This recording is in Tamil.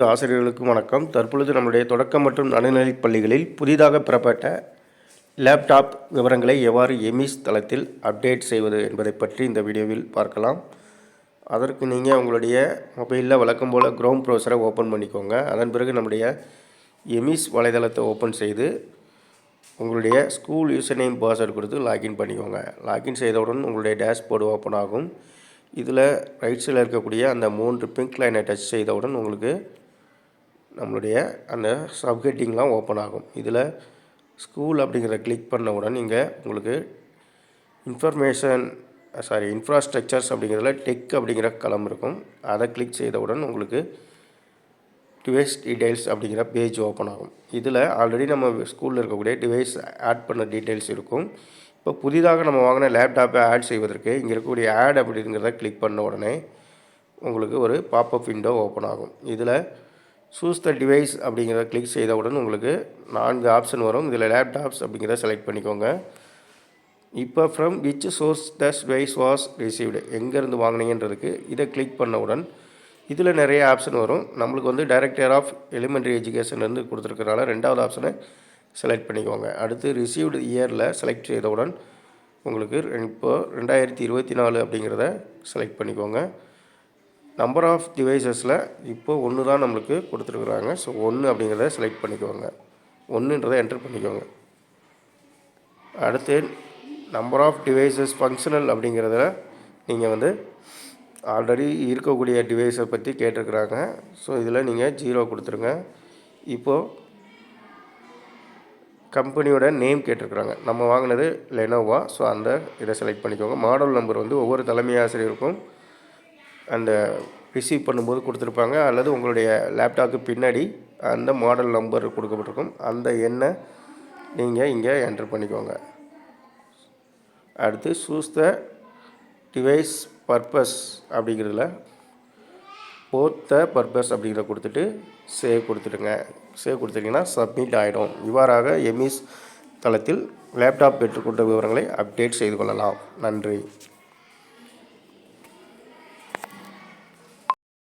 ஆசிரியர்களுக்கு வணக்கம். தற்பொழுது நம்முடைய தொடக்க மற்றும் நடுநிலைப் பள்ளிகளில் புதிதாக பெறப்பட்ட லேப்டாப் விவரங்களை எவ்வாறு எமிஸ் தளத்தில் அப்டேட் செய்வது என்பதை பற்றி இந்த வீடியோவில் பார்க்கலாம். அதற்கு நீங்கள் உங்களுடைய மொபைலில் வழக்கம் போல் குரோம் ப்ரௌசரை ஓப்பன் பண்ணிக்கோங்க. அதன் பிறகு நம்முடைய எமிஸ் வலைதளத்தை ஓப்பன் செய்து உங்களுடைய ஸ்கூல் யூசர் நேம் பாஸ்வேர்டு கொடுத்து லாகின் பண்ணிக்கோங்க. லாகின் செய்தவுடன் உங்களுடைய டேஷ்போர்டு ஓப்பன் ஆகும். இதில் ரைட் சைடில் இருக்கக்கூடிய அந்த 3 பிங்க் லைனை டச் செய்தவுடன் உங்களுக்கு நம்மளுடைய அந்த சப்ஹெட்டிங்லாம் ஓப்பன் ஆகும். இதில் ஸ்கூல் அப்படிங்கிறத கிளிக் பண்ணவுடன் இங்கே உங்களுக்கு இன்ஃப்ராஸ்ட்ரக்சர்ஸ் அப்படிங்கிறதுல டெக் அப்படிங்கிற களம் இருக்கும். அதை கிளிக் செய்தவுடன் உங்களுக்கு டிவைஸ் டீட்டெயில்ஸ் அப்படிங்கிற பேஜ் ஓப்பன் ஆகும். இதில் ஆல்ரெடி நம்ம ஸ்கூலில் இருக்கக்கூடிய டிவைஸ் ஆட் பண்ண டீட்டெயில்ஸ் இருக்கும். இப்போ புதிதாக நம்ம வாங்கின லேப்டாப்பை ஆட் செய்வதற்கு இங்கே இருக்கக்கூடிய ஆட் அப்படிங்கிறத கிளிக் பண்ண உடனே உங்களுக்கு ஒரு பாப்அப் விண்டோ ஓப்பன் ஆகும். இதில் சூஸ் த டிவைஸ் அப்படிங்கிறத கிளிக் செய்தவுடன் உங்களுக்கு 4 ஆப்ஷன் வரும். இதில் லேப்டாப்ஸ் அப்படிங்கிறத செலக்ட் பண்ணிக்கோங்க. இப்போ from which source the device was received, எங்கேருந்து வாங்கினீங்கன்றதுக்கு இதை கிளிக் பண்ணவுடன் இதில் நிறைய ஆப்ஷன் வரும். நம்மளுக்கு வந்து டைரக்டர் ஆஃப் எலிமெண்ட்ரி எஜுகேஷன்லேருந்து கொடுத்துருக்கறனால 2வது ஆப்ஷனை செலக்ட் பண்ணிக்கோங்க. அடுத்து ரிசீவ்டு இயரில் செலக்ட் செய்தவுடன் உங்களுக்கு இப்போது 2024 அப்படிங்கிறத செலக்ட் பண்ணிக்கோங்க. நம்பர் ஆஃப் டிவைசஸில் இப்போது 1 தான் நம்மளுக்கு கொடுத்துருக்குறாங்க. ஸோ 1 அப்படிங்கிறத செலக்ட் பண்ணிக்கோங்க. 1ன்றதை என்டர் பண்ணிக்கோங்க. அடுத்து நம்பர் ஆஃப் டிவைசஸ் ஃபங்க்ஷனல் அப்படிங்கிறத நீங்கள் வந்து ஆல்ரெடி இருக்கக்கூடிய டிவைஸை பற்றி கேட்டிருக்கிறாங்க. ஸோ இதில் நீங்கள் 0 கொடுத்துருங்க. இப்போது கம்பெனியோட நேம் கேட்டிருக்கிறாங்க. நம்ம வாங்கினது லெனோவா. ஸோ அந்த இதை செலக்ட் பண்ணிக்கோங்க. மாடல் நம்பர் வந்து ஒவ்வொரு தலைமை ஆசிரியருக்கும் அந்த ரிசீவ் பண்ணும்போது கொடுத்துருப்பாங்க, அல்லது உங்களுடைய லேப்டாப்புக்கு பின்னாடி அந்த மாடல் நம்பர் கொடுக்கப்பட்டிருக்கும். அந்த எண்ணை நீங்கள் இங்கே என்டர் பண்ணிக்கோங்க. அடுத்து சூஸ் த டிவைஸ் பர்பஸ் அப்படிங்கிறதுல போத் த பர்பஸ் அப்படிங்கிறத கொடுத்துட்டு சேவ் கொடுத்துடுங்க. சேவ் கொடுத்துட்டிங்கன்னா சப்மிட் ஆகிடும். இவ்வாறாக எமிஸ் தளத்தில் லேப்டாப் பெற்றுக்கொண்ட விவரங்களை அப்டேட் செய்து கொள்ளலாம். நன்றி.